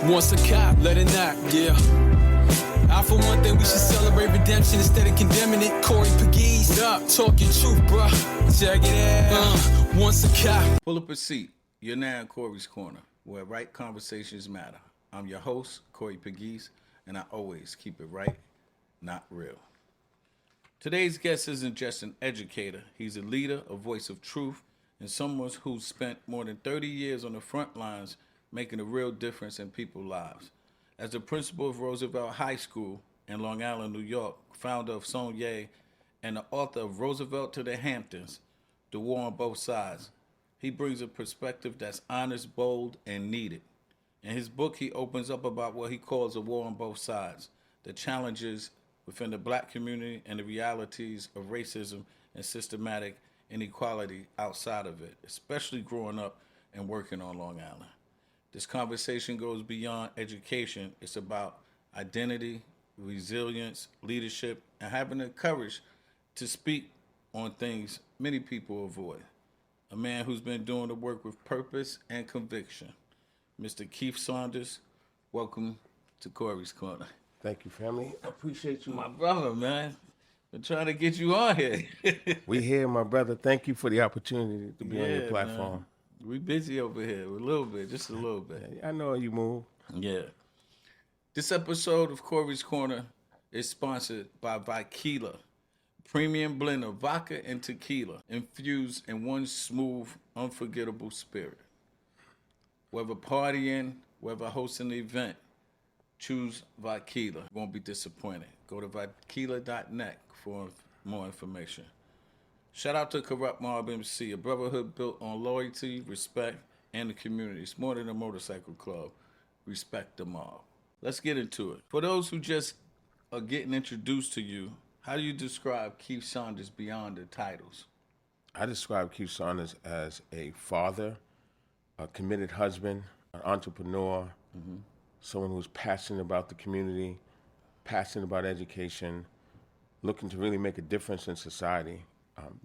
Once a cop, let it knock, yeah. I for one thing we should celebrate redemption instead of condemning it. Corey Pegues, up, talking truth, bruh. Check it out. Once a cop. Pull up a seat. You're now in Corey's Corner, where right conversations matter. I'm your host, Corey Pegues, and I always keep it right, not real. Today's guest isn't just an educator. He's a leader, a voice of truth, and someone who's spent more than 30 years on the front lines making a real difference in people's lives. As the principal of Roosevelt High School in Long Island, New York, founder of S.O.N.I.A.Y, and the author of Roosevelt to the Hamptons, The War on Both Sides, he brings a perspective that's honest, bold, and needed. In his book, he opens up about what he calls a war on both sides, the challenges within the black community and the realities of racism and systematic inequality outside of it, especially growing up and working on Long Island. This conversation goes beyond education. It's about identity, resilience, leadership, and having the courage to speak on things many people avoid. A man who's been doing the work with purpose and conviction. Mr. Keith Saunders, welcome to Corey's Corner. Thank you, family. I appreciate you. My brother, man. Been trying to get you on here. We here, my brother. Thank you for the opportunity to be on your platform. Man. We busy over here a little bit, just a little bit. I know you move. Yeah. This episode of Corey's Corner is sponsored by Vikila, premium blend of vodka and tequila infused in one smooth, unforgettable spirit. Whether partying, whether hosting an event, choose Vikila. Won't be disappointed. Go to Vikila.net for more information. Shout out to Corrupt Mob MC, a brotherhood built on loyalty, respect, and the community. It's more than a motorcycle club. Respect the mob. Let's get into it. For those who just are getting introduced to you, how do you describe Keith Saunders beyond the titles? I describe Keith Saunders as a father, a committed husband, an entrepreneur, someone who's passionate about the community, passionate about education, looking to really make a difference in society.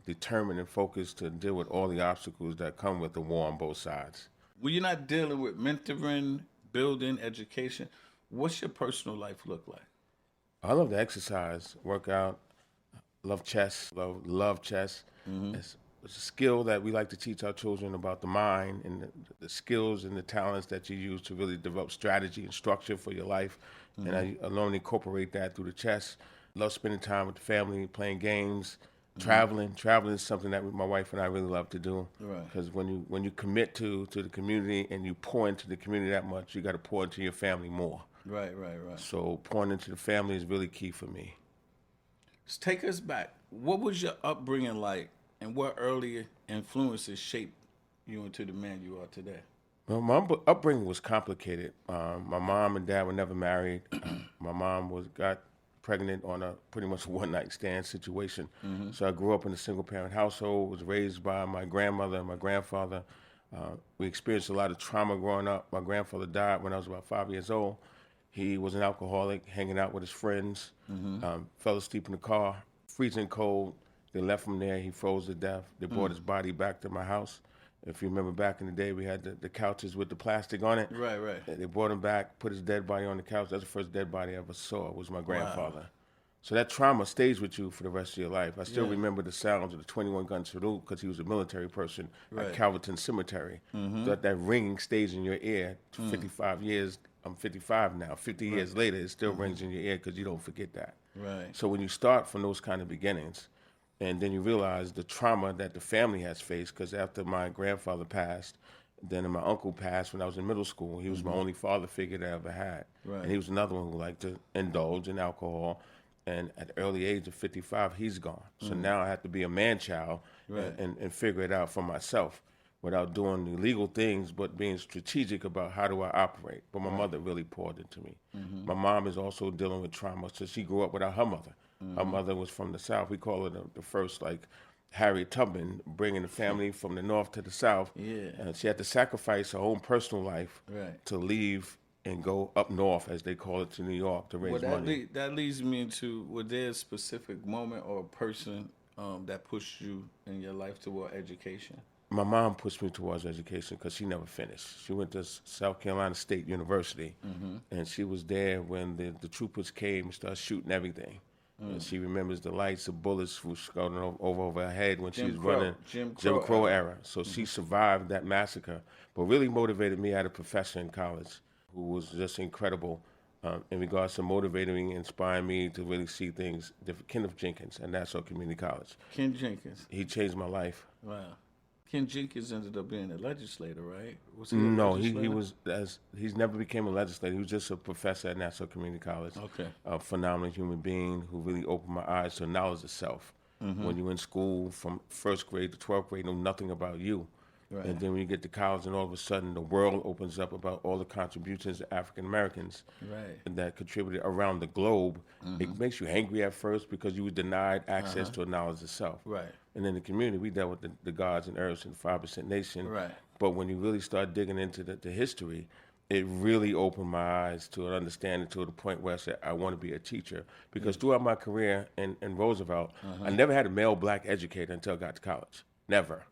Determined and focused to deal with all the obstacles that come with the war on both sides. When you're not dealing with mentoring, building, education, what's your personal life look like? I love to exercise, work out, love chess, love chess. It's a skill that we like to teach our children about the mind and the skills and the talents that you use to really develop strategy and structure for your life. And I learn to incorporate that through the chess. Love spending time with the family, playing games. Traveling is something that my wife and I really love to do. Because when you commit to the community and you pour into the community that much, you got to pour into your family more. Right. So pouring into the family is really key for me. Let's take us back. What was your upbringing like, and what early influences shaped you into the man you are today? Well, my upbringing was complicated. My mom and dad were never married. My mom got pregnant on a pretty much one-night stand situation. So I grew up in a single-parent household, was raised by my grandmother and my grandfather. We experienced a lot of trauma growing up. My grandfather died when I was about 5 years old. He was an alcoholic, hanging out with his friends, fell asleep in the car, freezing cold. They left him there. He froze to death. They brought his body back to my house. If you remember back in the day, we had the couches with the plastic on it. Right. They brought him back, put his dead body on the couch. That's the first dead body I ever saw, was my grandfather. Wow. So that trauma stays with you for the rest of your life. I still remember the sounds of the 21-gun salute because he was a military person at Calverton Cemetery. So that ringing stays in your ear 55 years. I'm 55 now. 50 years later, it still rings in your ear because you don't forget that. Right. So when you start from those kind of beginnings, and then you realize the trauma that the family has faced, because after my grandfather passed, then my uncle passed when I was in middle school. He was my only father figure that I ever had. Right. And he was another one who liked to indulge in alcohol. And at the early age of 55, he's gone. So now I have to be a man-child and figure it out for myself without doing the illegal things, but being strategic about how do I operate. But my mother really poured into me. My mom is also dealing with trauma, so she grew up without her mother. Her mother was from the South. We call her the first, Harriet Tubman, bringing the family from the North to the South. Yeah. And she had to sacrifice her own personal life to leave and go up north, as they call it, to New York to raise money. That leads me into, was there a specific moment or a person that pushed you in your life toward education? My mom pushed me towards education because she never finished. She went to South Carolina State University, and she was there when the troopers came and started shooting everything. And she remembers the lights, the bullets were going over her head when she was running. Jim Jim Crow Crow era. So she survived that massacre. But really motivated me. I had a professor in college who was just incredible in regards to motivating and inspiring me to really see things different. Kenneth Jenkins at Nassau Community College. Ken Jenkins. He changed my life. Wow. Ken Jenkins ended up being a legislator, right? Was he a No, legislator? he's never became a legislator. He was just a professor at Nassau Community College. Okay. A phenomenal human being who really opened my eyes to knowledge of self. When you're in school from first grade to 12th grade, know nothing about you. Right. And then when you get to college and all of a sudden the world opens up about all the contributions of African Americans that contributed around the globe, it makes you angry at first because you were denied access to a knowledge of self. Right. And in the community, we dealt with the gods and earths and the 5% nation. Right. But when you really start digging into the history, it really opened my eyes to an understanding to the point where I said, I want to be a teacher. Because throughout my career in Roosevelt, I never had a male black educator until I got to college. Never.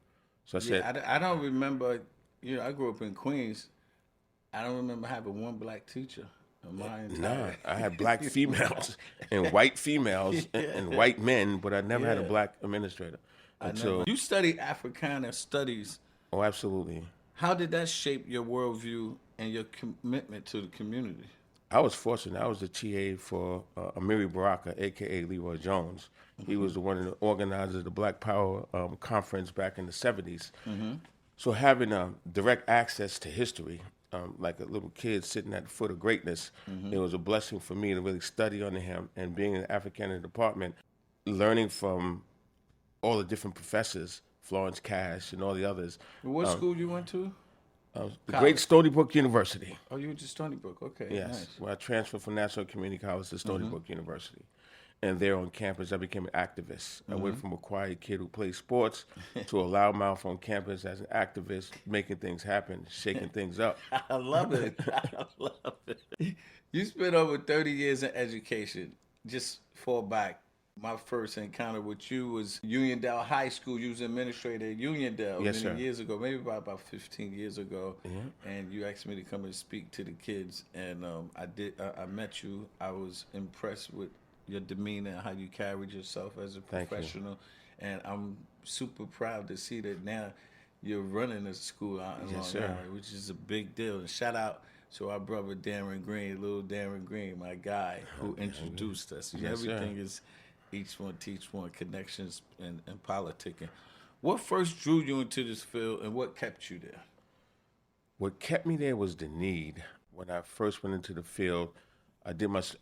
So I said, I don't remember, I grew up in Queens. I don't remember having one black teacher. I had black females and white females and white men, but I never had a black administrator. You studied Africana studies. Oh, absolutely. How did that shape your worldview and your commitment to the community? I was fortunate. I was the TA for Amiri Baraka, a.k.a. Leroy Jones. He was one of the organizers of the Black Power conference back in the 70s. So having direct access to history, like a little kid sitting at the foot of greatness, it was a blessing for me to really study under him. And being in the African department, learning from all the different professors, Florence Cash and all the others. What school you went to? The great Stony Brook University. Oh, you went to Stony Brook, okay. Yes, Nice. well, I transferred from Nassau Community College to Stony Brook University. And there on campus, I became an activist. I went from a quiet kid who played sports to a loudmouth on campus as an activist, making things happen, shaking things up. I love it. I love it. You spent over 30 years in education. Just fall back. My first encounter with you was Uniondale High School. You was administrator at Uniondale many years ago, maybe about 15 years ago. And you asked me to come and speak to the kids. And I did. I met you. I was impressed with your demeanor and how you carried yourself as a professional. And I'm super proud to see that now you're running a school out in Long Island, which is a big deal. And shout out to our brother Darren Green, little Darren Green, my guy, who introduced us. Everything is each one teach one, connections and politicking. What first drew you into this field and what kept you there? What kept me there was the need. When I first went into the field, I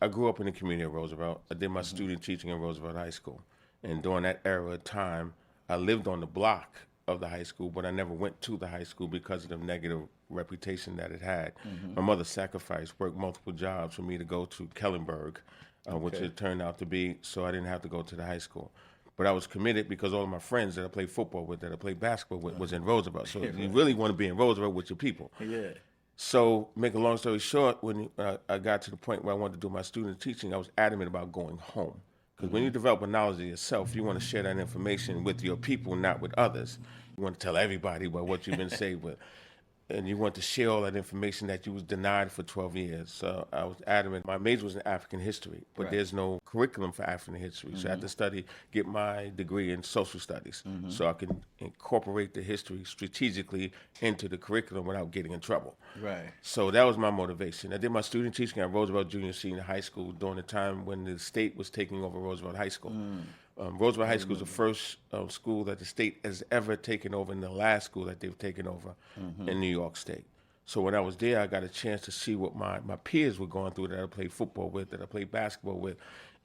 grew up in the community of Roosevelt. I did my student teaching in Roosevelt High School. And during that era of time, I lived on the block of the high school, but I never went to the high school because of the negative reputation that it had. My mother sacrificed, worked multiple jobs for me to go to Kellenberg, which it turned out to be, so I didn't have to go to the high school. But I was committed because all of my friends that I played football with, that I played basketball with, was in Roosevelt. So you really want to be in Roosevelt with your people. So, make a long story short, when I got to the point where I wanted to do my student teaching, I was adamant about going home. Because when you develop a knowledge of yourself, you want to share that information with your people, not with others. You want to tell everybody about what you've been saved with. And you want to share all that information that you was denied for 12 years. So I was adamant. My major was in African history, but there's no curriculum for African history. So I had to get my degree in social studies so I can incorporate the history strategically into the curriculum without getting in trouble. So that was my motivation. I did my student teaching at Roosevelt Junior Senior High School during the time when the state was taking over Roosevelt High School. Roosevelt High School is the first school that the state has ever taken over, and the last school that they've taken over in New York State. So when I was there, I got a chance to see what my peers were going through that I played football with, that I played basketball with,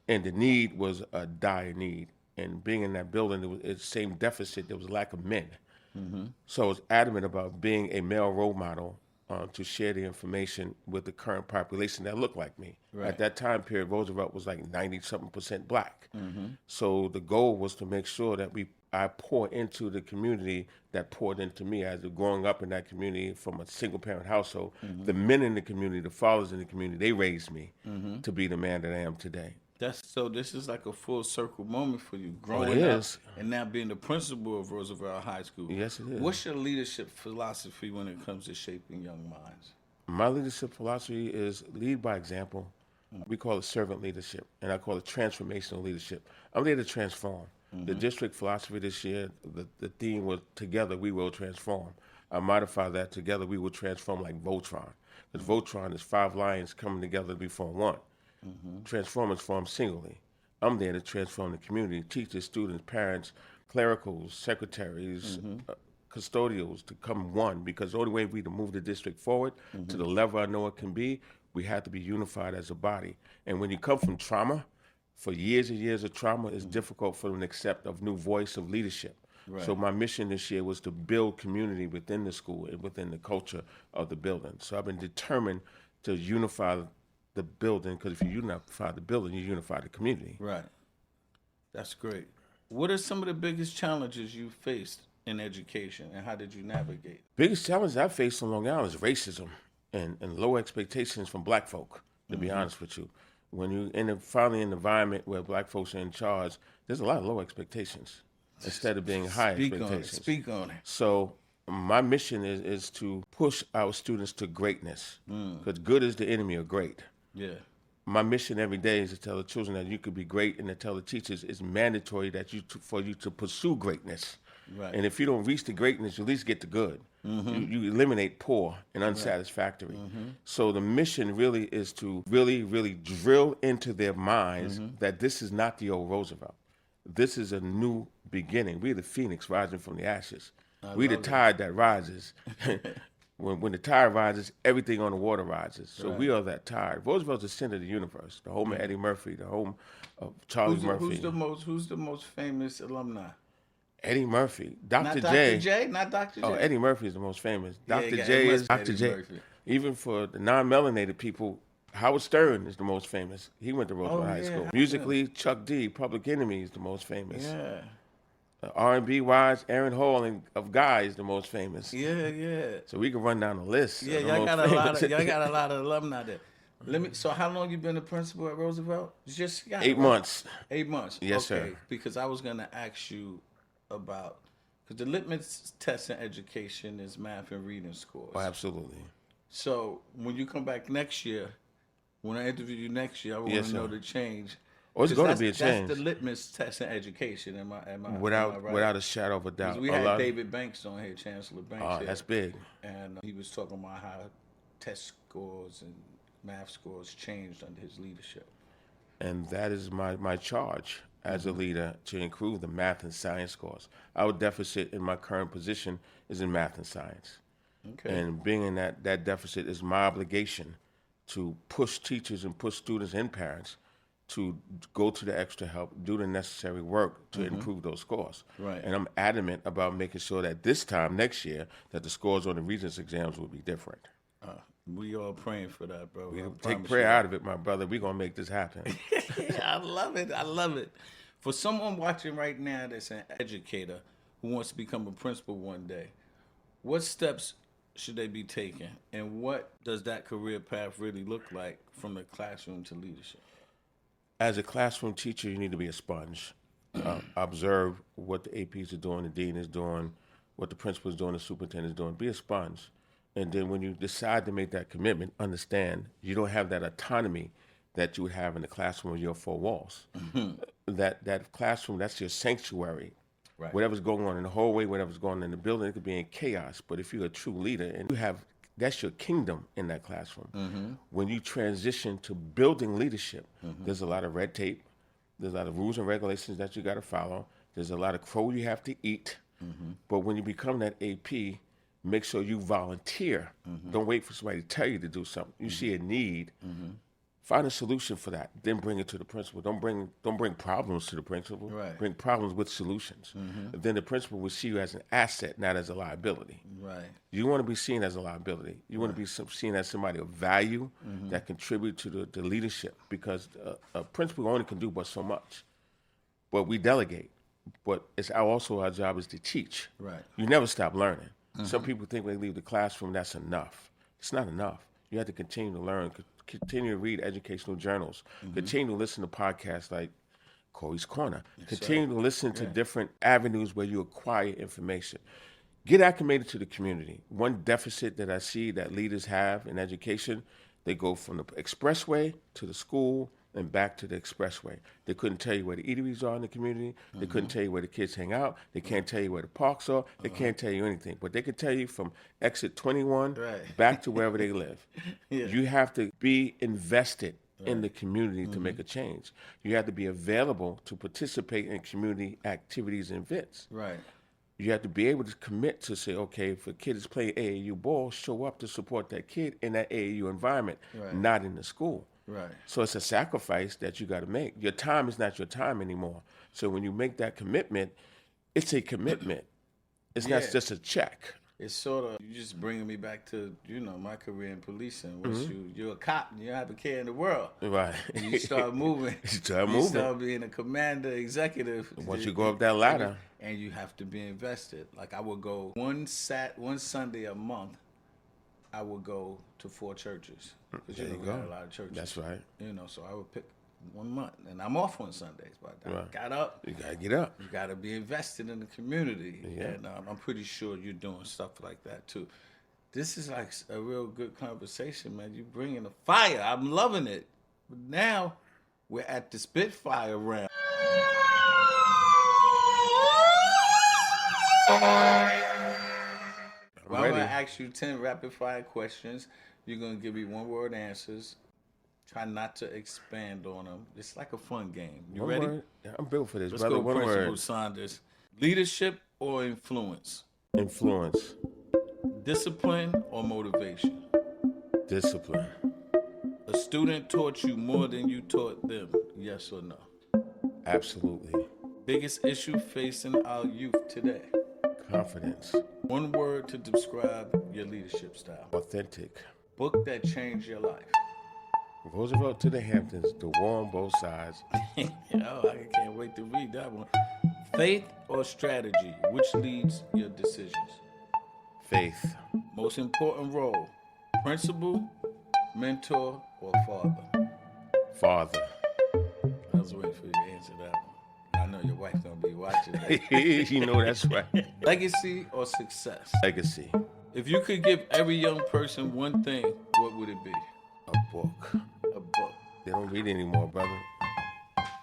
and the need was a dire need. And being in that building, it was the same deficit. There was a lack of men. So I was adamant about being a male role model to share the information with the current population that looked like me. At that time period, Roosevelt was like 90-something% black. So the goal was to make sure that I pour into the community that poured into me. As growing up in that community from a single-parent household, the men in the community, the fathers in the community, they raised me to be the man that I am today. This is like a full circle moment for you, It growing up is. and now being the principal of Roosevelt High School. Yes, it is. What's your leadership philosophy when it comes to shaping young minds? My leadership philosophy is lead by example. We call it servant leadership, and I call it transformational leadership. I'm there to transform. The district philosophy this year, the theme was together we will transform. I modify that together we will transform like Voltron. Because Voltron is 5 lions coming together to form one. Transformers form singly. I'm there to transform the community, teachers, students, parents, clericals, secretaries, custodials to come one, because the only way we to move the district forward to the level I know it can be, we have to be unified as a body. And when you come from trauma, for years and years of trauma, it's difficult for them to accept a new voice of leadership. Right. So my mission this year was to build community within the school and within the culture of the building. So I've been determined to unify the building, because if you unify the building, you unify the community. Right. That's great. What are some of the biggest challenges you faced in education, and how did you navigate? Biggest challenge I faced on Long Island is racism and low expectations from black folk, to be honest with you. When you finally in an environment where black folks are in charge, there's a lot of low expectations instead of being high expectations. Speak on it. So my mission is to push our students to greatness, because good is the enemy of great. Yeah. My mission every day is to tell the children that you could be great, and to tell the teachers it's mandatory that for you to pursue greatness. Right. And if you don't reach the greatness, you at least get the good. You eliminate poor and unsatisfactory. So the mission really is to really, really drill into their minds that this is not the old Roosevelt. This is a new beginning. We're the phoenix rising from the ashes. We're the tide that rises. When the tide rises, everything on the water rises. So we are that tide. Roosevelt's the center of the universe, the home of Eddie Murphy, the home of Charlie Murphy. Who's the most famous alumni? Eddie Murphy. Dr. Not J. Dr. J? Not Dr. J? Oh, Eddie Murphy is the most famous. Yeah, Dr. yeah, J it is must be Dr. Eddie J. Murphy. Even for the non-melanated people, Howard Stern is the most famous. He went to Roosevelt High School. Musically, Chuck D, Public Enemy is the most famous. Yeah. R&B wise, Aaron Hall of Guy is the most famous. Yeah. So we can run down the list. Yeah, of the y'all most got a lot famous. of alumni there. So how long you been a principal at Roosevelt? Just 8 months. 8 months. Yes, okay. sir. Because I was gonna ask you about, because the litmus test in education is math and reading scores. Oh, absolutely. So when you come back next year, when I interview you next year, I want Yes, to know sir. the change. Oh, it's 'Cause going to be a change. That's the litmus test in education. Am I Without right? without a shadow of a 'Cause doubt. we A had lot- David Banks on here, Chancellor Banks. Oh, here, that's big. and he was talking about how test scores and math scores changed under his leadership. And that is my charge as a leader, to improve the math and science scores. Our deficit in my current position is in math and science. Okay. And being in that deficit is my obligation to push teachers and push students and parents to go to the extra help, do the necessary work to improve those scores. Right. And I'm adamant about making sure that this time next year that the scores on the Regents exams will be different. We all praying for that, bro. I Take promise prayer you. out of it, my brother. We're going to make this happen. I love it. For someone watching right now that's an educator who wants to become a principal one day, what steps should they be taking, and what does that career path really look like from the classroom to leadership? As a classroom teacher, you need to be a sponge. Observe what the APs are doing, the dean is doing, what the principal is doing, the superintendent is doing. Be a sponge. And then when you decide to make that commitment, understand you don't have that autonomy that you would have in the classroom of your 4 walls. That classroom, that's your sanctuary. Right. Whatever's going on in the hallway, whatever's going on in the building, it could be in chaos. But if you're a true leader and you have, that's your kingdom in that classroom. When you transition to building leadership, there's a lot of red tape. There's a lot of rules and regulations that you got to follow. There's a lot of crow you have to eat. But when you become that AP, make sure you volunteer. Don't wait for somebody to tell you to do something. You see a need, find a solution for that. Then bring it to the principal. Don't bring problems to the principal. Right. Bring problems with solutions. Then the principal will see you as an asset, not as a liability. Right. You want to be seen as a liability. You want to be seen as somebody of value that contribute to the leadership, because a principal only can do but so much. But we delegate. But it's also our job is to teach. Right. You never stop learning. Some people think when they leave the classroom, that's enough. It's not enough. You You have to continue to learn, continue to read educational journals, continue to listen to podcasts like Corey's Corner, continue to listen to different avenues where you acquire information. Get acclimated to the community. One deficit that I see that leaders have in education, they go from the expressway to the school and back to the expressway. They couldn't tell you where the eateries are in the community. They couldn't tell you where the kids hang out. They can't tell you where the parks are. They can't tell you anything. But they can tell you from exit 21 back to wherever they live. You have to be invested in the community to make a change. You have to be available to participate in community activities and events. Right. You have to be able to commit to say, okay, if a kid is playing AAU ball, show up to support that kid in that AAU environment, not in the school. Right. So it's a sacrifice that you got to make. Your time is not your time anymore. So when you make that commitment, it's a commitment. It's not just a check. It's sort of, you just bringing me back to, my career in policing. Once you're a cop and you have a care in the world. Right. And you start moving. You start being a commander, executive. Once you go up that ladder. And you have to be invested. Like I would go one Sunday a month, I would go to 4 churches. Because There you we go. had a lot of churches. That's right. So I would pick 1 month. And I'm off on Sundays. But I got up. You got to get up. You got to be invested in the community. Yeah. And I'm pretty sure you're doing stuff like that too. This is like a real good conversation, man. You bringing the fire. I'm loving it. But now we're at the Spitfire round. I'm going to ask you 10 rapid fire questions. You're going to give me 1-word answers. Try not to expand on them. It's like a fun game. You One ready? word. Yeah, I'm built for this, Let's brother. go, One Principal word. Saunders. Leadership or influence? Influence. Discipline or motivation? Discipline. A student taught you more than you taught them, yes or no? Absolutely. Biggest issue facing our youth today? Confidence. 1 word to describe your leadership style. Authentic. Book that changed your life. Roosevelt to the Hamptons, the war on both sides. I can't wait to read that one. Faith or strategy? Which leads your decisions? Faith. Most important role? Principal, mentor, or father? Father. I was waiting for you to answer that one. I know your wife gonna be watching that. You know that's right. Legacy or success? Legacy. If you could give every young person one thing, what would it be? A book. A book. They don't read anymore, brother.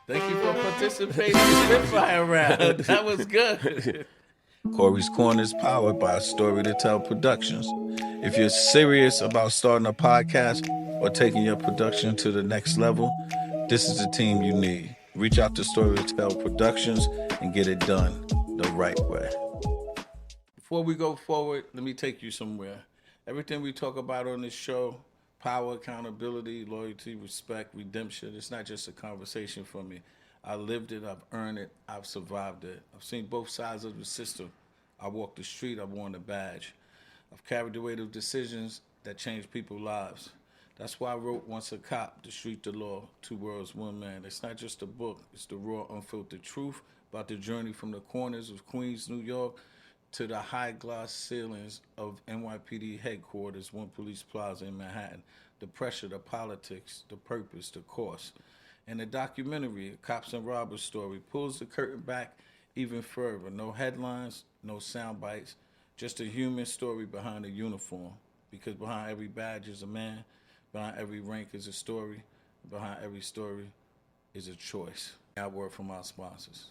Thank you for participating in the Spitfire round. That was good. Corey's Corner is powered by Story to Tell Productions. If you're serious about starting a podcast or taking your production to the next level, this is the team you need. Reach out to Story to Tell Productions and get it done the right way. Before we go forward, let me take you somewhere. Everything we talk about on this show, power, accountability, loyalty, respect, redemption, it's not just a conversation for me. I lived it, I've earned it, I've survived it. I've seen both sides of the system. I walked the street, I've worn the badge. I've carried the weight of decisions that change people's lives. That's why I wrote Once a Cop, The Street, the Law, 2 Worlds, 1 Man. It's not just a book, it's the raw, unfiltered truth about the journey from the corners of Queens, New York, to the high glass ceilings of NYPD headquarters, One Police Plaza in Manhattan. The pressure, the politics, the purpose, the cost. And the documentary, A Cops and Robbers Story, pulls the curtain back even further. No headlines, no sound bites, just a human story behind a uniform. Because behind every badge is a man, behind every rank is a story, behind every story is a choice. Now, word from our sponsors.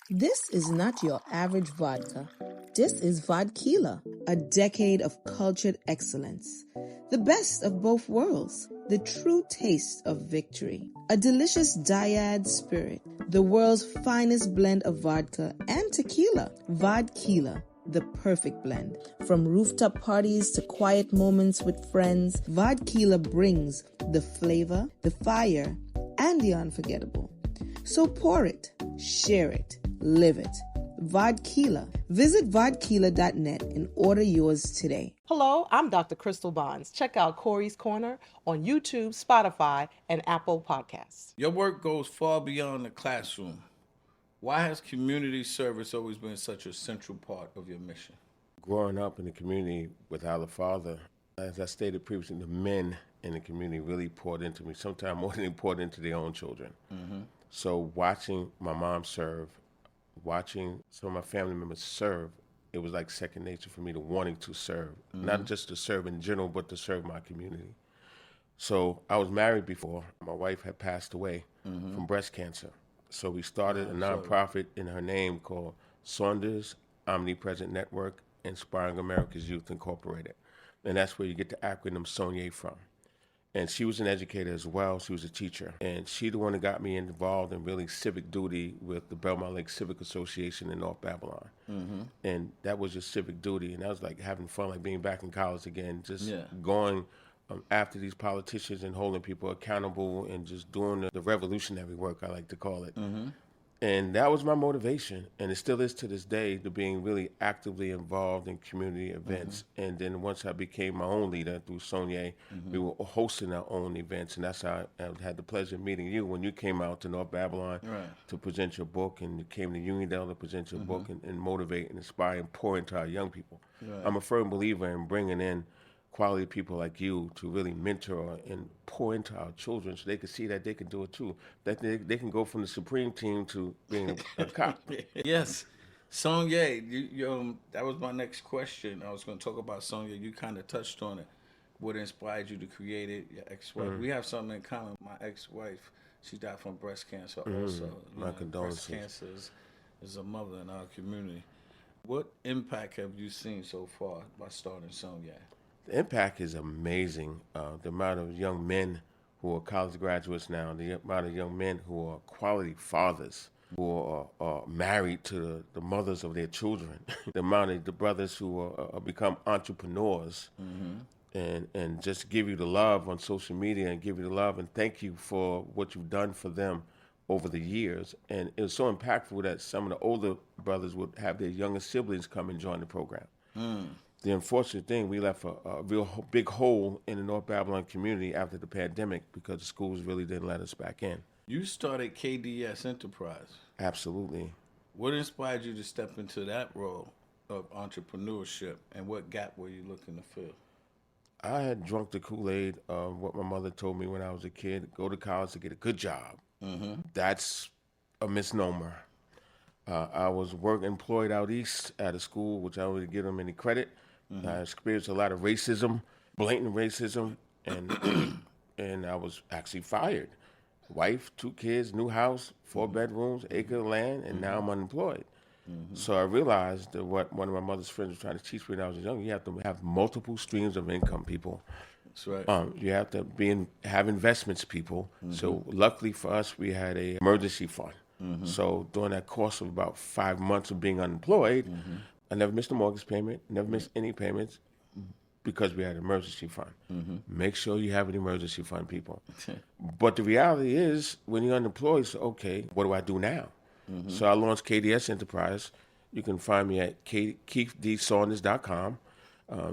This is not your average vodka. This is Vodkila, a decade of cultured excellence. The best of both worlds, the true taste of victory. A delicious dyad spirit, the world's finest blend of vodka and tequila. Vodkila, the perfect blend. From rooftop parties to quiet moments with friends, Vodkila brings the flavor, the fire, and the unforgettable. So pour it, share it, live it. Vodkila. Visit vodkila.net and order yours today. Hello, I'm Dr. Crystal Bonds. Check out Corey's Corner on YouTube, Spotify, and Apple Podcasts. Your work goes far beyond the classroom. Why has community service always been such a central part of your mission? Growing up in the community without a father, as I stated previously, the men in the community really poured into me, sometimes more than they poured into their own children. So watching my mom serve, watching some of my family members serve, it was like second nature for me to wanting to serve, not just to serve in general, but to serve my community. So I was married before. My wife had passed away from breast cancer. So we started a nonprofit in her name called Saunders Omnipresent Network, Inspiring America's Youth Incorporated. And that's where you get the acronym S.O.N.I.A.Y from. And she was an educator as well. She was a teacher. And she the one that got me involved in really civic duty with the Belmont Lake Civic Association in North Babylon. And that was just civic duty. And that was like having fun, like being back in college again, just going after these politicians and holding people accountable and just doing the revolutionary work, I like to call it. And that was my motivation, and it still is to this day, to being really actively involved in community events. And then once I became my own leader through S.O.N.I.A.Y, we were hosting our own events, and that's how I had the pleasure of meeting you when you came out to North Babylon to present your book, and you came to Uniondale to present your book and motivate and inspire and pour into our young people. I'm a firm believer in bringing in quality people like you to really mentor and pour into our children so they can see that they can do it too. That they can go from the Supreme Team to being a cop. Yes. S.O.N.I.A.Y, that was my next question. I was going to talk about S.O.N.I.A.Y. You kind of touched on it. What inspired you to create it? Your ex-wife. We have something in common. My ex-wife, she died from breast cancer also. My condolences. Breast cancer is a mother in our community. What impact have you seen so far by starting S.O.N.I.A.Y? The impact is amazing. The amount of young men who are college graduates now, the amount of young men who are quality fathers, who are married to the mothers of their children, the amount of the brothers who are become entrepreneurs, and just give you the love on social media and give you the love and thank you for what you've done for them over the years. And it was so impactful that some of the older brothers would have their younger siblings come and join the program. The unfortunate thing, we left a real big hole in the North Babylon community after the pandemic because the schools really didn't let us back in. You started KDS Enterprise. Absolutely. What inspired you to step into that role of entrepreneurship, and what gap were you looking to fill? I had drunk the Kool-Aid of what my mother told me when I was a kid, go to college to get a good job. That's a misnomer. I was employed out east at a school, which I don't really give them any credit. I experienced a lot of racism, blatant racism, and I was actually fired. Wife, 2 kids, new house, 4 bedrooms, acre of land, and now I'm unemployed. So I realized that what one of my mother's friends was trying to teach me when I was young, you have to have multiple streams of income, people. That's right. You have to have investments, people. So luckily for us, we had an emergency fund. So during that course of about 5 months of being unemployed, I never missed a mortgage payment, never missed any payments because we had an emergency fund. Make sure you have an emergency fund, people. But the reality is, when you're unemployed, so okay, what do I do now? So I launched KDS Enterprise. You can find me at KeithDSaunders.com.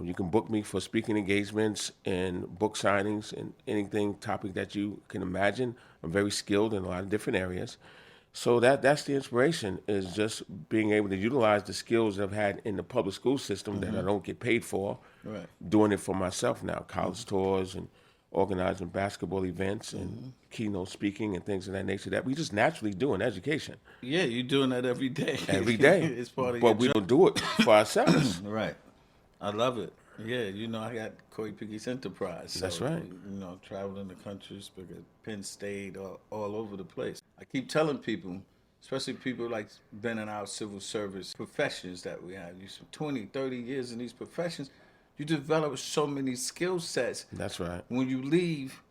You can book me for speaking engagements and book signings and anything topic that you can imagine. I'm very skilled in a lot of different areas. So that's the inspiration, is just being able to utilize the skills I've had in the public school system that I don't get paid for, doing it for myself now, college tours and organizing basketball events and keynote speaking and things of that nature that we just naturally do in education. Yeah, you're doing that every day. Every day. It's part of but we don't do it for ourselves. Right. I love it. Yeah, I got Corey Piggy's Enterprise. So, That's right. Traveled in the country, spoke at Penn State, all over the place. I keep telling people, especially people like been in our civil service professions that we have, you 20, 30 years in these professions, you develop so many skill sets. That's right. When you leave,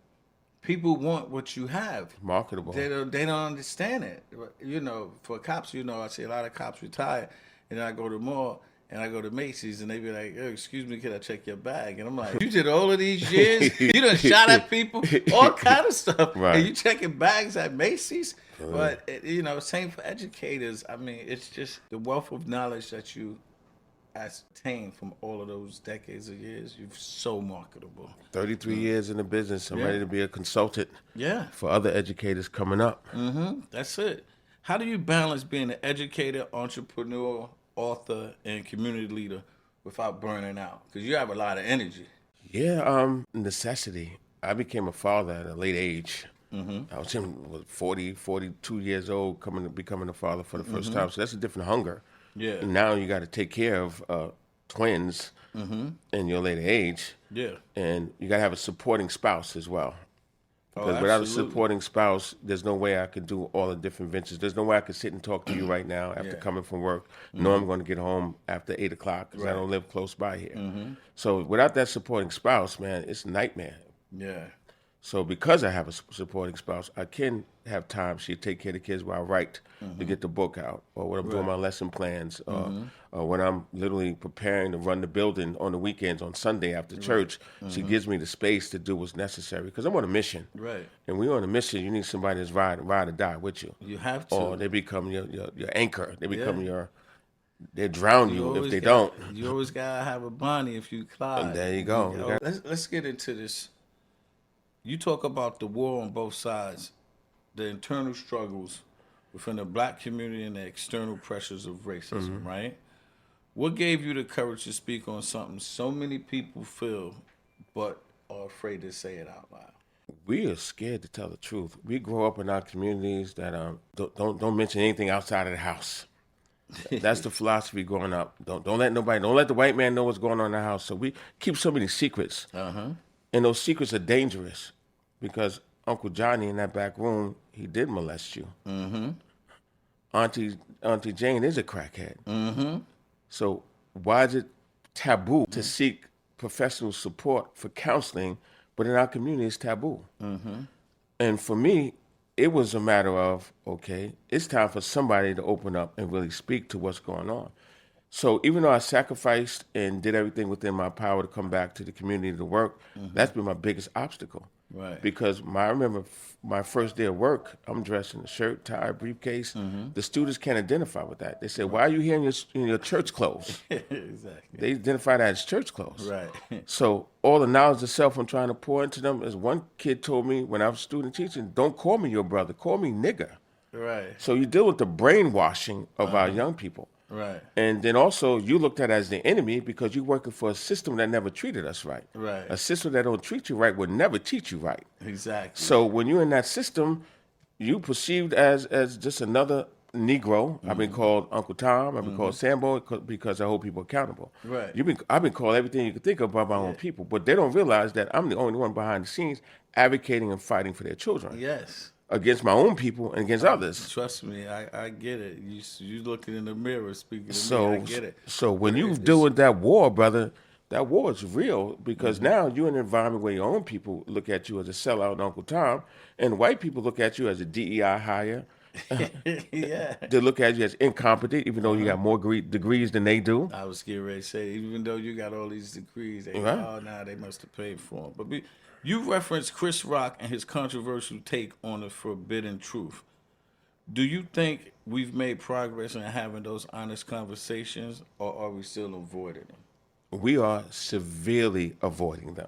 people want what you have. Marketable. They don't understand it. For cops, I see a lot of cops retire, and then I go to the mall, and I go to Macy's, and they be like, oh, excuse me, can I check your bag? And I'm like, you did all of these years? You done shot at people? All kind of stuff. Right. And you checking bags at Macy's? But, same for educators. I mean, it's just the wealth of knowledge that you ascertain from all of those decades of years. You're so marketable. 33 years in the business. I'm ready to be a consultant for other educators coming up. That's it. How do you balance being an educator, entrepreneur, author, and community leader without burning out? Because you have a lot of energy. Yeah, necessity. I became a father at a late age. I was 42 years old, becoming a father for the first time. So that's a different hunger. Yeah. And now you got to take care of twins in your later age. Yeah. And you got to have a supporting spouse as well. Because Oh, without a absolutely. supporting spouse, there's no way I could do all the different ventures. There's no way I could sit and talk to you right now after coming from work. Know I'm going to get home after 8 o'clock because I don't live close by here. So without that supporting spouse, man, it's a nightmare. Yeah. So because I have a supporting spouse, I can have time. She take care of the kids while I write to get the book out, or when I'm doing my lesson plans, or when I'm literally preparing to run the building on the weekends on Sunday after church. She gives me the space to do what's necessary because I'm on a mission. Right. And when you're on a mission, you need somebody that's ride or die with you. You have to. Or they become your anchor. They become they drown you if they don't. You always gotta have a Bonnie if you Clyde. And there you go. Let's get into this. You talk about the war on both sides, the internal struggles within the black community and the external pressures of racism, right? What gave you the courage to speak on something so many people feel but are afraid to say it out loud? We are scared to tell the truth. We grow up in our communities that don't mention anything outside of the house. That's the philosophy growing up. Don't let the white man know what's going on in the house. So we keep so many secrets. And those secrets are dangerous because Uncle Johnny in that back room, he did molest you. Auntie Jane is a crackhead. So why is it taboo to seek professional support for counseling, but in our community it's taboo? And for me, it was a matter of, okay, it's time for somebody to open up and really speak to what's going on. So even though I sacrificed and did everything within my power to come back to the community to work, that's been my biggest obstacle. Right. Because I remember my first day of work, I'm dressed in a shirt, tie, briefcase. The students can't identify with that. They say, why are you here in your church clothes? Exactly. They identify that as church clothes. Right. So all the knowledge of self I'm trying to pour into them, as one kid told me when I was student teaching, don't call me your brother, call me nigger. Right. So you deal with the brainwashing of our young people. Right. And then also you looked at as the enemy because you're working for a system that never treated us right. Right. A system that don't treat you right would never teach you right. Exactly. So when you're in that system, you perceived as just another Negro. I've been called Uncle Tom. I've been called Sambo because I hold people accountable. Right. I've been called everything you could think of by my own people, but they don't realize that I'm the only one behind the scenes advocating and fighting for their children. Yes. Against my own people and against others. Trust me, I get it. You looking in the mirror speaking to me, I get it. So when you deal with that war, brother, that war is real because now you're in an environment where your own people look at you as a sellout Uncle Tom, and white people look at you as a DEI hire. Yeah. They look at you as incompetent, even though you got more degrees than they do. I was getting ready to say, even though you got all these degrees, they they must have paid for them. But you referenced Chris Rock and his controversial take on the forbidden truth. Do you think we've made progress in having those honest conversations, or are we still avoiding them? We are severely avoiding them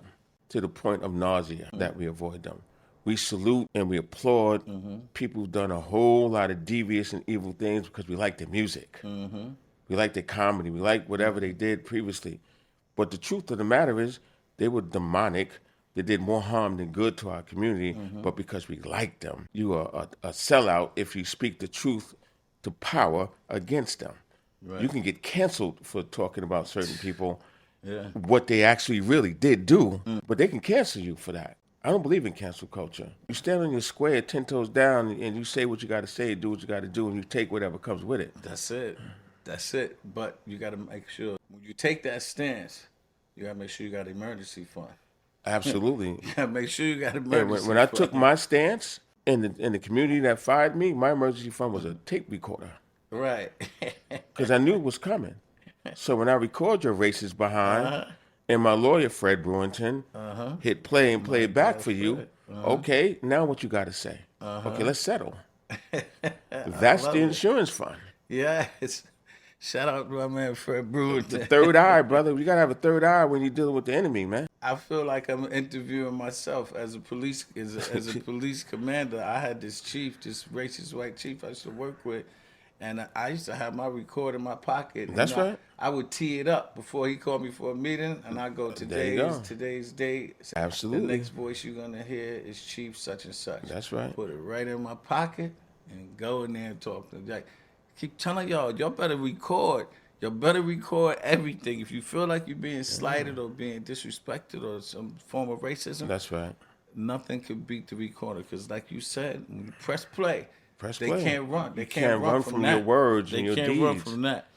to the point of nausea that we avoid them. We salute and we applaud people who've done a whole lot of devious and evil things because we like their music. We like their comedy. We like whatever they did previously. But the truth of the matter is they were demonic. They did more harm than good to our community, but because we like them. You are a sellout if you speak the truth to power against them. Right. You can get canceled for talking about certain people, what they actually really did do, but they can cancel you for that. I don't believe in cancel culture. You stand on your square 10 toes down and you say what you got to say, do what you got to do, and you take whatever comes with it. That's it. But you got to make sure when you take that stance, you got to make sure you got an emergency fund. Absolutely. You got to make sure you got an emergency fund. When I took my stance in the community that fired me, my emergency fund was a tape recorder. Right. Because I knew it was coming. So when I record your racist behind, and my lawyer, Fred Brewington, hit play and play it back for you, okay, now what you got to say? Okay, let's settle. That's the insurance fund. Yes. Shout out to my man, Fred Brewington. The third eye, brother. You got to have a third eye when you're dealing with the enemy, man. I feel like I'm interviewing myself as a police police commander. I had this chief, this racist white chief I used to work with, And I used to have my recorder in my pocket. That's right. I would tee it up before he called me for a meeting, and I go, There you go. today's date. Absolutely. The next voice you're going to hear is Chief such and such. That's right. Put it right in my pocket and go in there and talk to them. Like, keep telling y'all better record. Y'all better record everything. If you feel like you're being slighted or being disrespected or some form of racism, That's right. nothing could beat the recorder. Because like you said, when you press play, They can't run. They can't run from that. your words they and your can't deeds. run from that.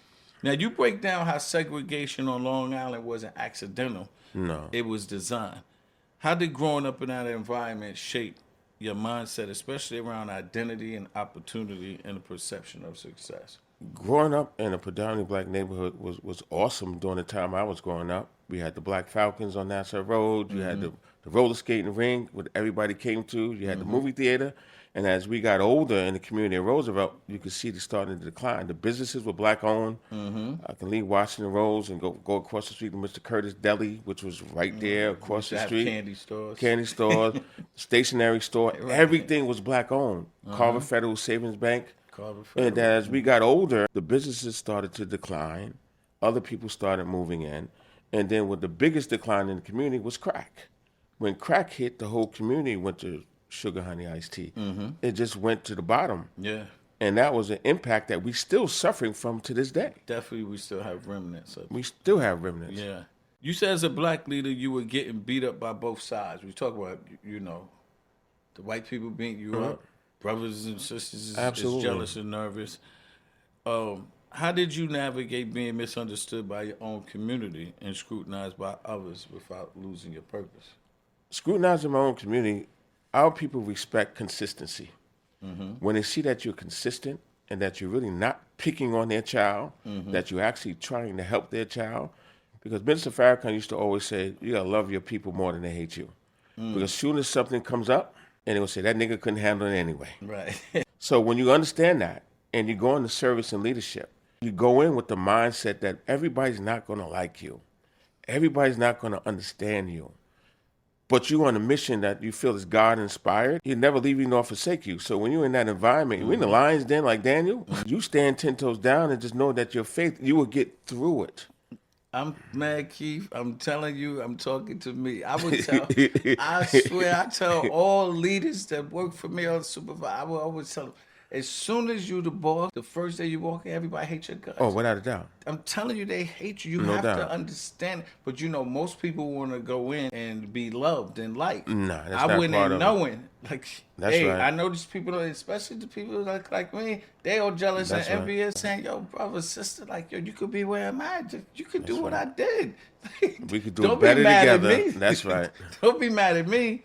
Now, you break down how segregation on Long Island wasn't accidental. No. It was designed. How did growing up in that environment shape your mindset, especially around identity and opportunity and the perception of success? Growing up in a predominantly black neighborhood was awesome during the time I was growing up. We had the Black Falcons on Nassau Road. You had the roller skating rink, what everybody came to. You had the movie theater. And as we got older in the community of Roosevelt, you could see it starting to decline. The businesses were black-owned. I can leave Washington Roads and go across the street to Mr. Curtis Deli, which was right there across the street. Candy stores, stationery store. Right. Everything was black-owned. Carver Federal Savings Bank. And as we got older, the businesses started to decline. Other people started moving in. And then what the biggest decline in the community was crack. When crack hit, the whole community went to sugar honey iced tea. It just went to the bottom. Yeah. And that was an impact that we still suffering from to this day. Definitely, we still have remnants of it. We still have remnants. Yeah. You said as a black leader, you were getting beat up by both sides. We talk about, the white people beating you up, brothers and sisters is jealous and nervous. How did you navigate being misunderstood by your own community and scrutinized by others without losing your purpose? Scrutinizing my own community, our people respect consistency. When they see that you're consistent and that you're really not picking on their child, that you're actually trying to help their child. Because Minister Farrakhan used to always say, you gotta love your people more than they hate you. Because as soon as something comes up, and they will say, that nigga couldn't handle it anyway. Right. So when you understand that, and you go into service and leadership, you go in with the mindset that everybody's not gonna like you. Everybody's not gonna understand you. But you're on a mission that you feel is God-inspired, He'll never leave you nor forsake you. So when you're in that environment, you're in the lion's den like Daniel, you stand 10 toes down and just know that your faith, you will get through it. I'm mad, Keith. I'm telling you, I'm talking to me. I swear, I tell all leaders that work for me or supervise, I will always tell them, as soon as you the boss, the first day you walk in, everybody hates your guts. Oh, without a doubt. I'm telling you, they hate you. You No have doubt. to understand. But most people want to go in and be loved and liked. Nah, that's I not went part in of it. knowing, like, That's hey, right. I know these people, especially the people like me, they all jealous That's and right. envious, saying, yo, brother, sister, like, yo, you could be where I'm at. You could do what right. I did. We could do Don't it better be mad together. At me. That's right. Don't be mad at me.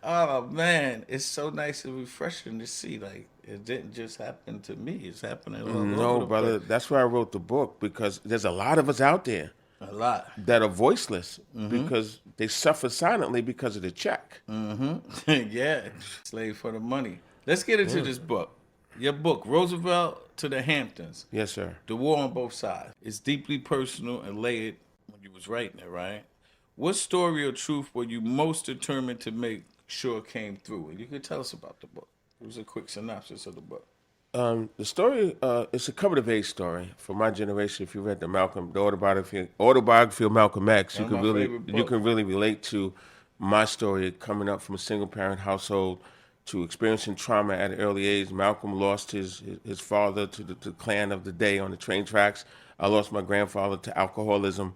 Oh, man, it's so nice and refreshing to see, like, it didn't just happen to me. It's happening all over No, the brother. place. That's why I wrote the book, because there's a lot of us out there A lot. that are voiceless because they suffer silently because of the check. Yeah, slave for the money. Let's get into this book. Your book, Roosevelt to the Hamptons. Yes, sir. The War on Both Sides. It's deeply personal and layered when you was writing it, right? What story or truth were you most determined to make sure came through? And you could tell us about the book. It was a quick synopsis of the book. The story, it's a coming-of-age story for my generation. If you read the autobiography of Malcolm X, you One of can my really, favorite you books. can really relate to my story coming up from a single-parent household to experiencing trauma at an early age. Malcolm lost his father to the Klan of the day on the train tracks. I lost my grandfather to alcoholism.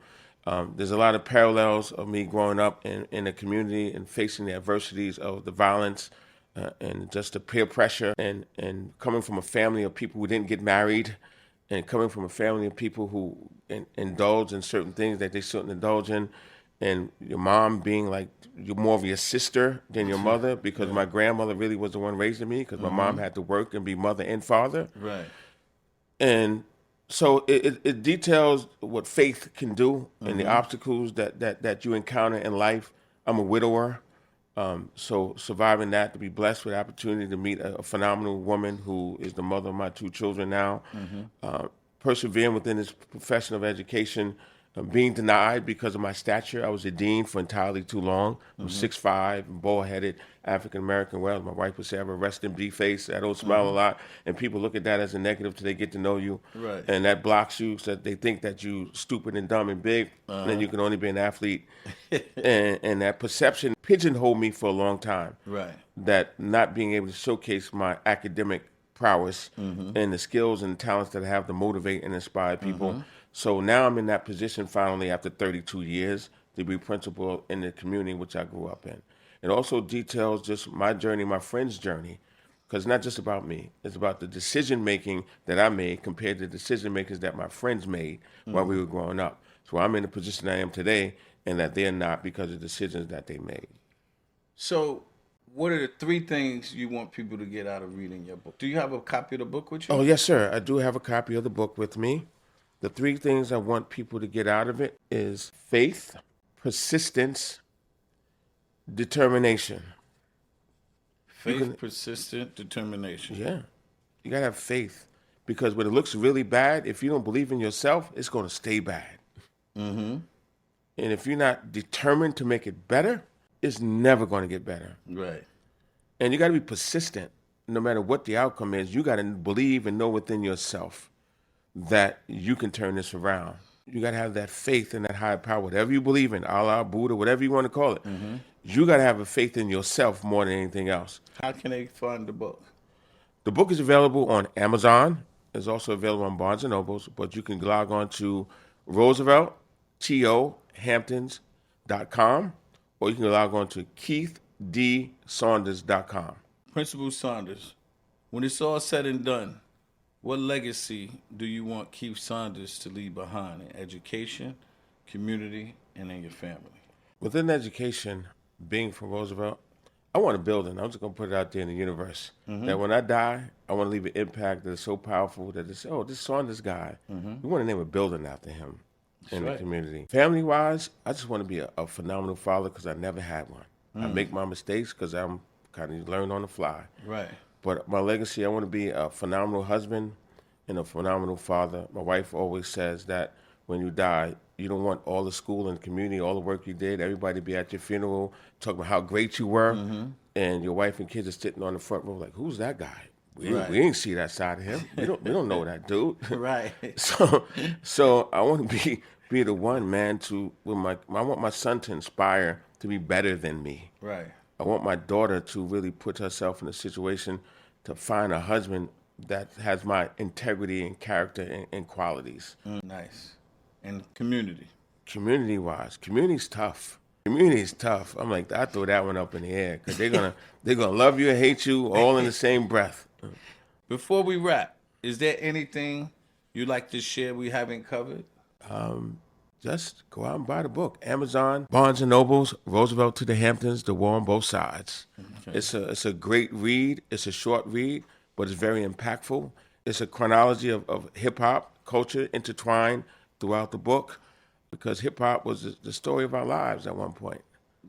There's a lot of parallels of me growing up in a community and facing the adversities of the violence and just the peer pressure and coming from a family of people who didn't get married and coming from a family of people who indulge in certain things that they shouldn't indulge in. And your mom being like, you're more of your sister than your mother, because my grandmother really was the one raising me, because my mom had to work and be mother and father. Right. And so it details what faith can do and the obstacles that you encounter in life. I'm a widower. So surviving that, to be blessed with the opportunity to meet a phenomenal woman who is the mother of my two children now, persevering within this profession of education, being denied because of my stature. I was a dean for entirely too long. I'm 6'5", bald-headed, African-American. Well, my wife would say I have a resting B face. I don't smile a lot. And people look at that as a negative till they get to know you. Right. And that blocks you so that they think that you stupid and dumb and big. And then you can only be an athlete. and that perception pigeonholed me for a long time. Right. That not being able to showcase my academic prowess and the skills and talents that I have to motivate and inspire people. So now I'm in that position finally after 32 years to be principal in the community which I grew up in. It also details just my journey, my friend's journey, because it's not just about me. It's about the decision making that I made compared to the decision makers that my friends made while we were growing up. So I'm in the position I am today and that they're not because of decisions that they made. So, what are the 3 things you want people to get out of reading your book? Do you have a copy of the book with you? Oh, yes, sir. I do have a copy of the book with me. The 3 things I want people to get out of it is faith, persistence, determination. Faith, persistent, determination. Yeah. You got to have faith because when it looks really bad, if you don't believe in yourself, it's going to stay bad. And if you're not determined to make it better, it's never going to get better. Right. And you got to be persistent. No matter what the outcome is, you got to believe and know within yourself that you can turn this around. You got to have that faith in that higher power, whatever you believe in, Allah, Buddha, whatever you want to call it. You got to have a faith in yourself more than anything else. How can they find the book? The book is available on Amazon. It's also available on Barnes & Nobles, but you can log on to Roosevelt, Hamptons.com, or you can log on to KeithDSaunders.com. Principal Saunders, when it's all said and done, what legacy do you want Keith Saunders to leave behind in education, community, and in your family? Within education, being from Roosevelt, I want a building. I'm just going to put it out there in the universe. That when I die, I want to leave an impact that is so powerful that it's, oh, this Saunders guy, we want to name a building after him in the community. Family-wise, I just want to be a phenomenal father because I never had one. I make my mistakes because I'm kind of learn on the fly. Right. But my legacy, I want to be a phenomenal husband and a phenomenal father. My wife always says that when you die, you don't want all the school and the community, all the work you did, everybody to be at your funeral, talking about how great you were, and your wife and kids are sitting on the front row like, who's that guy? We ain't see that side of him. We don't know that dude. Right. So I want to be the one, man, I want my son to inspire to be better than me. Right. I want my daughter to really put herself in a situation to find a husband that has my integrity and character and qualities. Nice. And community. Community-wise, community's tough. Community is tough. I'm like, I throw that one up in the air because they're gonna love you and hate you all in the same breath. Before we wrap, is there anything you'd like to share we haven't covered? Just go out and buy the book. Amazon, Barnes & Nobles, Roosevelt to the Hamptons, The War on Both Sides. Okay. It's a great read. It's a short read, but it's very impactful. It's a chronology of hip-hop culture intertwined throughout the book because hip-hop was the story of our lives at one point.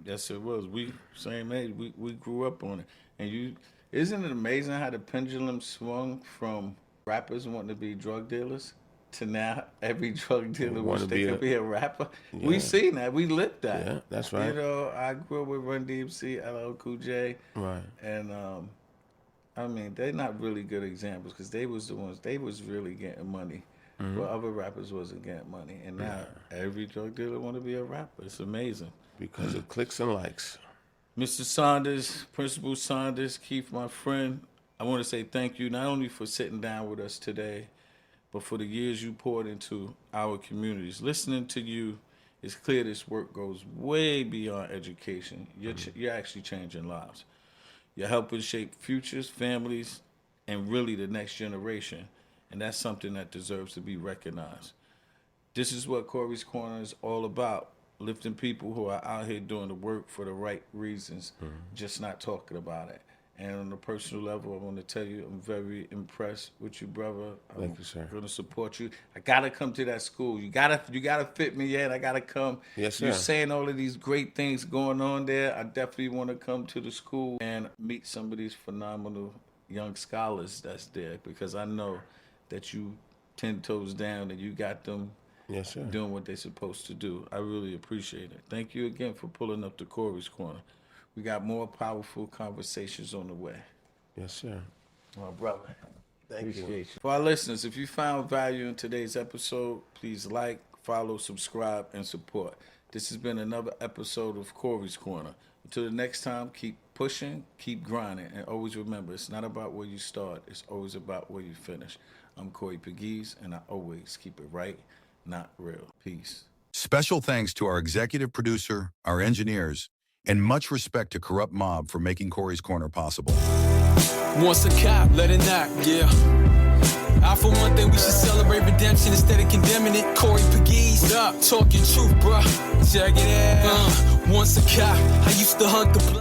Yes, it was. We, same age, we grew up on it. And isn't it amazing how the pendulum swung from rappers wanting to be drug dealers to now every drug dealer wants to be a rapper? Yeah. We seen that. We lived that. Yeah, that's right. You know, I grew up with Run DMC, LL Cool J. Right. And, I mean, they're not really good examples because they was the ones, they was really getting money. Well, other rappers wasn't getting money. And now every drug dealer want to be a rapper. It's amazing. Because of clicks and likes. Mr. Saunders, Principal Saunders, Keith, my friend, I want to say thank you not only for sitting down with us today, but for the years you poured into our communities. Listening to you, it's clear this work goes way beyond education. You're actually changing lives. You're helping shape futures, families, and really the next generation. And that's something that deserves to be recognized. This is what Corey's Corner is all about. Lifting people who are out here doing the work for the right reasons, just not talking about it. And on a personal level, I want to tell you, I'm very impressed with you, brother. Thank you, sir. I'm going to support you. I got to come to that school. You gotta fit me in. I got to come. Yes, sir. You're saying all of these great things going on there. I definitely want to come to the school and meet some of these phenomenal young scholars that's there because I know that you 10 toes down and you got them Yes, sir. doing what they're supposed to do. I really appreciate it. Thank you again for pulling up to Corey's Corner. We got more powerful conversations on the way. Yes, sir. My brother. Thank you. Appreciate you. For our listeners, if you found value in today's episode, please like, follow, subscribe, and support. This has been another episode of Corey's Corner. Until the next time, keep pushing, keep grinding, and always remember, it's not about where you start, it's always about where you finish. I'm Corey Pegues, and I always keep it right, not real. Peace. Special thanks to our executive producer, our engineers, and much respect to Corrupt Mob for making Corey's Corner possible. Once a cop, let it knock, yeah. I for one think we should celebrate redemption instead of condemning it. Corey Pegues, up, talking truth, bruh. Check it out. Once a cop, I used to hunt the block.